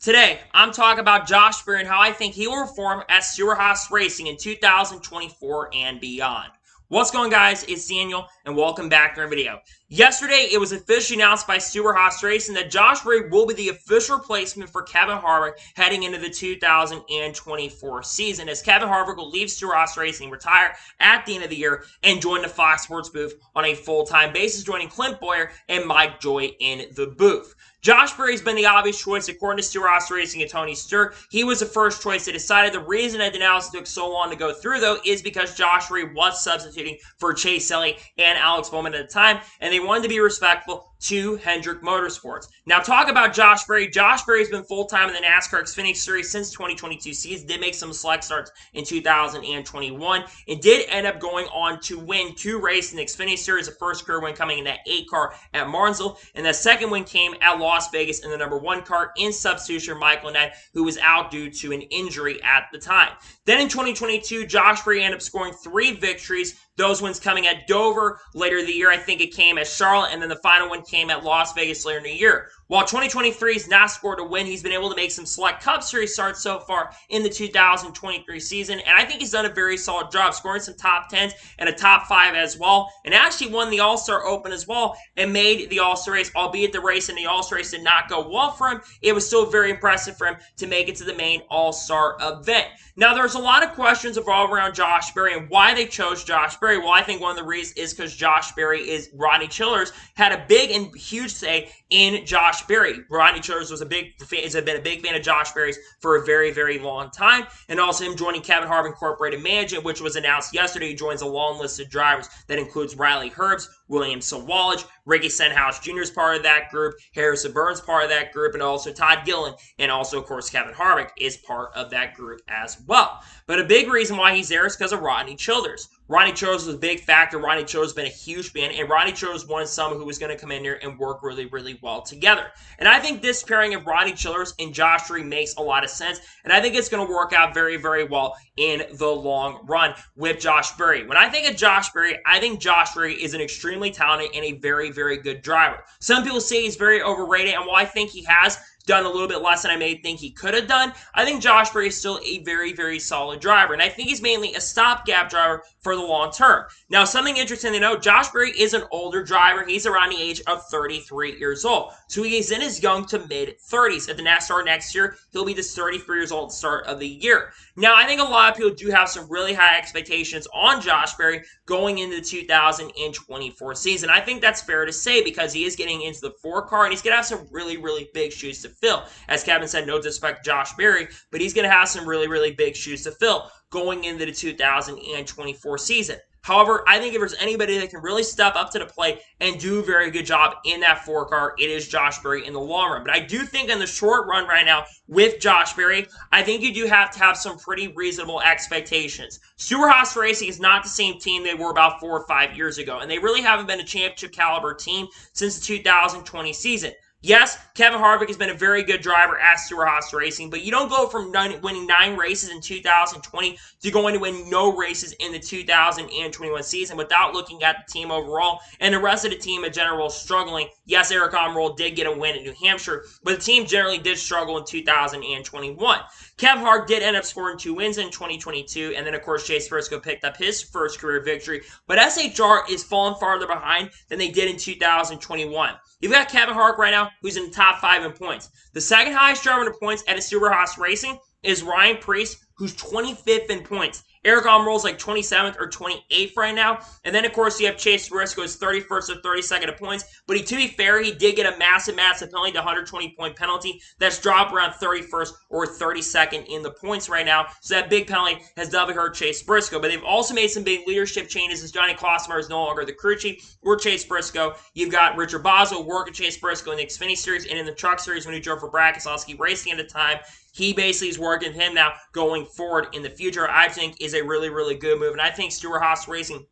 Today, I'm talking about Josh Berry and how I think he will perform at Stewart-Haas Racing in 2024 and beyond. What's going on, guys? It's Daniel, and welcome back to our video. Yesterday, it was officially announced by Stewart-Haas Racing that Josh Berry will be the official replacement for Kevin Harvick heading into the 2024 season, as Kevin Harvick will leave Stewart-Haas Racing, retire at the end of the year, and join the Fox Sports booth on a full-time basis, joining Clint Boyer and Mike Joy in the booth. Josh Berry's been the obvious choice according to Stewart-Haas Racing and Tony Stewart. He was the first choice they decided. The reason that the analysis took so long to go through, though, is because Josh Berry was substituting for Chase Elliott and Alex Bowman at the time, and they wanted to be respectful to Hendrick Motorsports. Now, talk about Josh Berry. Josh Berry's been full-time in the NASCAR Xfinity Series since 2022 season. Did make some select starts in 2021 and did end up going on to win 2 races in the Xfinity Series. The first career win coming in that 8 car at Martinsville, and the second win came at Las Vegas in the number 1 car in substitution Michael Annett, who was out due to an injury at the time. Then in 2022, Josh Berry ended up scoring 3 victories. Those wins coming at Dover later in the year. I think it came at Charlotte, and then the final one came at Las Vegas later in the year. While 2023 has not scored a win, he's been able to make some select Cup Series starts so far in the 2023 season, and I think he's done a very solid job, scoring some top 10s and a top 5 as well, and actually won the All-Star Open as well and made the All-Star race, albeit the race in the All-Star race did not go well for him. It was still very impressive for him to make it to the main All-Star event. Now, there's a lot of questions revolving around Josh Berry and why they chose Josh Berry. Well, I think one of the reasons is because Josh Berry Rodney Childers had a big and huge say in Josh Berry. Rodney Childers has been a big fan of Josh Berry's for a very, very long time, and also him joining Kevin Harvick Incorporated Management, which was announced yesterday. He joins a long list of drivers that includes Riley Herbst, William Sawallich, Ricky Stenhouse Jr. is part of that group, Harrison Burns part of that group, and also Todd Gillen, and also, of course, Kevin Harvick is part of that group as well. But a big reason why he's there is because of Rodney Childers. Rodney Childers was a big factor. Rodney Childers has been a huge fan, and Rodney Childers wanted someone who was going to come in here and work really, really well together. And I think this pairing of Rodney Childers and Josh Berry makes a lot of sense, and I think it's going to work out very, very well in the long run with Josh Berry. When I think of Josh Berry, I think Josh Berry is an extremely talented and a very, very good driver. Some people say he's very overrated, and while I think he has done a little bit less than I may think he could have done, I think Josh Berry is still a very, very solid driver, and I think he's mainly a stopgap driver for the long term. Now, something interesting to note, Josh Berry is an older driver. He's around the age of 33 years old, so he is in his young to mid-30s. At the NASCAR next year, he'll be just 33 years old at the start of the year. Now, I think a lot of people do have some really high expectations on Josh Berry going into the 2024 season. I think that's fair to say because he is getting into the 4 car, and he's going to have some really, really big shoes to fill. As Kevin said, no disrespect to Josh Berry, but he's going to have some really, really big shoes to fill going into the 2024 season. However, I think if there's anybody that can really step up to the plate and do a very good job in that 4 car, it is Josh Berry in the long run. But I do think in the short run right now with Josh Berry, I think you do have to have some pretty reasonable expectations. Stewart-Haas Racing is not the same team they were about 4 or 5 years ago, and they really haven't been a championship caliber team since the 2020 season. Yes, Kevin Harvick has been a very good driver at Stewart-Haas Racing, but you don't go from winning 9 races in 2020 to going to win no races in the 2021 season without looking at the team overall, and the rest of the team in general struggling. Yes, Eric Almirola did get a win at New Hampshire, but the team generally did struggle in 2021. Kevin Harvick did end up scoring 2 wins in 2022, and then, of course, Chase Briscoe picked up his first career victory, but SHR is falling farther behind than they did in 2021. You've got Kevin Harvick right now, who's in the top 5 in points. The second highest driver in points at Stewart-Haas Racing is Ryan Preece, who's 25th in points. Eric Almirola is like 27th or 28th right now. And then, of course, you have Chase Briscoe, who's 31st or 32nd in points. But to be fair, he did get a massive penalty, the 120-point penalty. That's dropped around 31st or 32nd in the points right now. So that big penalty has definitely hurt Chase Briscoe. But they've also made some big leadership changes as Johnny Klossmeyer is no longer the crew chief or Chase Briscoe. You've got Richard Boswell working Chase Briscoe in the Xfinity Series and in the Truck Series when he drove for Brad Keselowski Racing at the time. He basically is working with him now going forward in the future. I think is a really, really good move. And I think Stewart-Haas Racing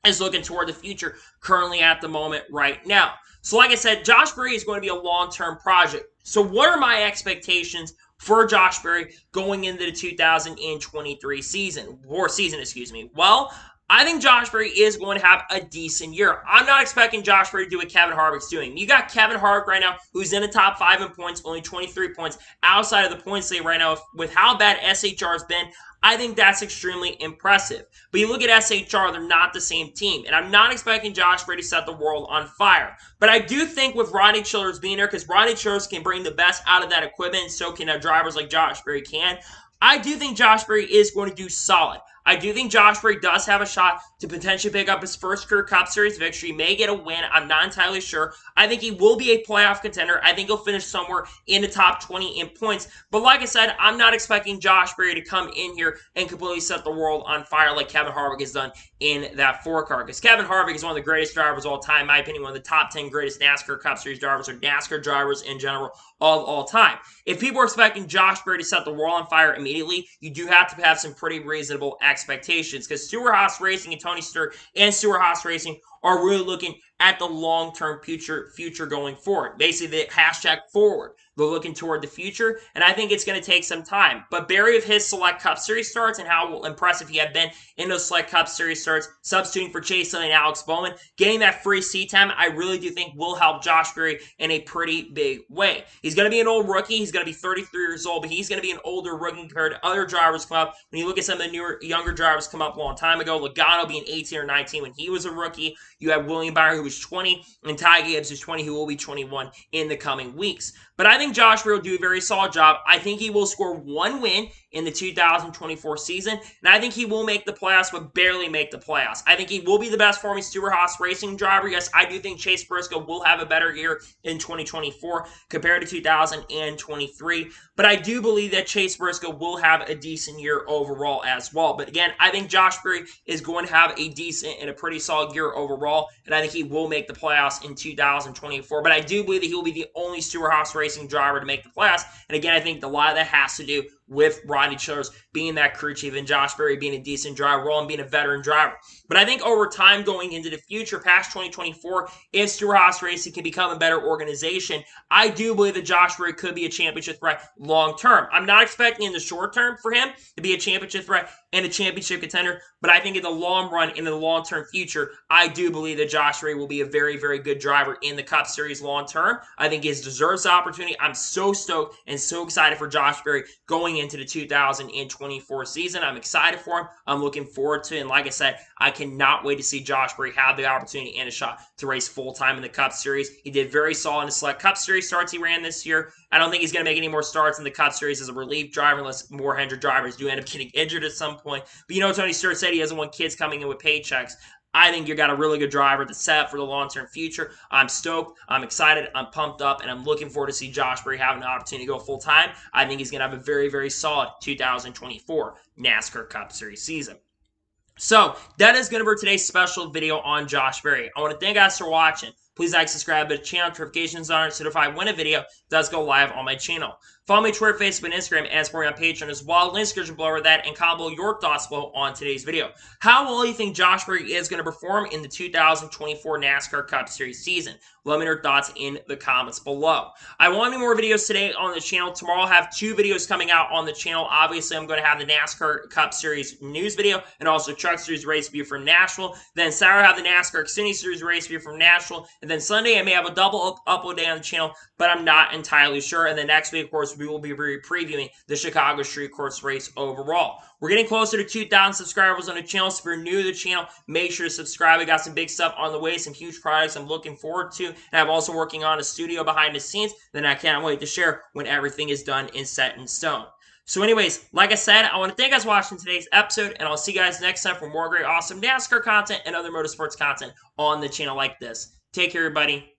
is looking toward the future currently at the moment right now. So like I said, Josh Berry is going to be a long-term project. So what are my expectations for Josh Berry going into the 2023 season? Well, I think Josh Berry is going to have a decent year. I'm not expecting Josh Berry to do what Kevin Harvick's doing. You got Kevin Harvick right now, who's in the top 5 in points, only 23 points outside of the points lead right now. With how bad SHR has been, I think that's extremely impressive. But you look at SHR, they're not the same team. And I'm not expecting Josh Berry to set the world on fire. But I do think with Rodney Childers being there, because Rodney Childers can bring the best out of that equipment, and so can drivers like Josh Berry can, I do think Josh Berry is going to do solid. I do think Josh Berry does have a shot to potentially pick up his first career Cup Series victory. He may get a win. I'm not entirely sure. I think he will be a playoff contender. I think he'll finish somewhere in the top 20 in points. But like I said, I'm not expecting Josh Berry to come in here and completely set the world on fire like Kevin Harvick has done in that 4-car. Because Kevin Harvick is one of the greatest drivers of all time. In my opinion, one of the top 10 greatest NASCAR Cup Series drivers or NASCAR drivers in general of all time. If people are expecting Josh Berry to set the world on fire immediately, you do have to have some pretty reasonable expectations because Stewart-Haas Racing and Tony Stewart and Stewart-Haas Racing are really looking at the long-term future going forward. Basically, the hashtag forward. They're looking toward the future, and I think it's going to take some time. But Berry, of his Select Cup Series starts and how impressive he had been in those Select Cup Series starts, substituting for Chase Elliott and Alex Bowman, getting that free seat time, I really do think will help Josh Berry in a pretty big way. He's going to be an old rookie. He's going to be 33 years old, but he's going to be an older rookie compared to other drivers come up. When you look at some of the younger drivers come up a long time ago, Logano being 18 or 19 when he was a rookie. You have William Byron, who was 20, and Ty Gibbs, who's 20, who will be 21 in the coming weeks. But I think Josh Berry will do a very solid job. I think he will score one win in the 2024 season, and I think he will make the playoffs, but barely make the playoffs. I think he will be the best forming Stewart-Haas Racing driver. Yes, I do think Chase Briscoe will have a better year in 2024 compared to 2023, but I do believe that Chase Briscoe will have a decent year overall as well. But again, I think Josh Berry is going to have a decent and a pretty solid year overall, and I think he will make the playoffs in 2024. But I do believe that he will be the only Stewart-Haas Racing driver to make the playoffs, and again, I think a lot of that has to do with Rodney Childers being that crew chief and Josh Berry being a decent driver and being a veteran driver. But I think over time going into the future, past 2024, if Stewart-Haas Racing can become a better organization, I do believe that Josh Berry could be a championship threat long term. I'm not expecting in the short term for him to be a championship threat and a championship contender, but I think in the long run, in the long-term future, I do believe that Josh Berry will be a very, very good driver in the Cup Series long term. I think he deserves the opportunity. I'm so stoked and so excited for Josh Berry going into the 2024 season. I'm excited for him. I'm looking forward to it. And like I said, I cannot wait to see Josh Berry have the opportunity and a shot to race full-time in the Cup Series. He did very solid in the Select Cup Series starts he ran this year. I don't think he's going to make any more starts in the Cup Series as a relief driver unless more Hendrick drivers do end up getting injured at some point. But you know, Tony Stewart said he doesn't want kids coming in with paychecks. I think you got a really good driver to set up for the long-term future. I'm stoked. I'm excited. I'm pumped up, and I'm looking forward to see Josh Berry having an opportunity to go full-time. I think he's going to have a very, very solid 2024 NASCAR Cup Series season. So, that is going to be today's special video on Josh Berry. I want to thank you guys for watching. Please like, subscribe to the channel, notifications on it, so if I win a video, it does go live on my channel. Follow me on Twitter, Facebook, and Instagram, and support me on Patreon as well. Links description below over that, and comment below your thoughts below on today's video. How well do you think Josh Berry is going to perform in the 2024 NASCAR Cup Series season? Let me know your thoughts in the comments below. I won't have any more videos today on the channel. Tomorrow I'll have 2 videos coming out on the channel. Obviously, I'm going to have the NASCAR Cup Series news video and also Truck Series race review from Nashville. Then Saturday I'll have the NASCAR Xfinity Series race review from Nashville. And then Sunday I may have a double upload day on the channel, but I'm not entirely sure. And then next week, of course, we will be previewing the Chicago Street Course race overall. We're getting closer to 2,000 subscribers on the channel, so if you're new to the channel, make sure to subscribe. We got some big stuff on the way, some huge products I'm looking forward to, and I'm also working on a studio behind the scenes that I can't wait to share when everything is done and set in stone. So anyways, like I said, I want to thank you guys for watching today's episode, and I'll see you guys next time for more great, awesome NASCAR content and other motorsports content on the channel like this. Take care, everybody.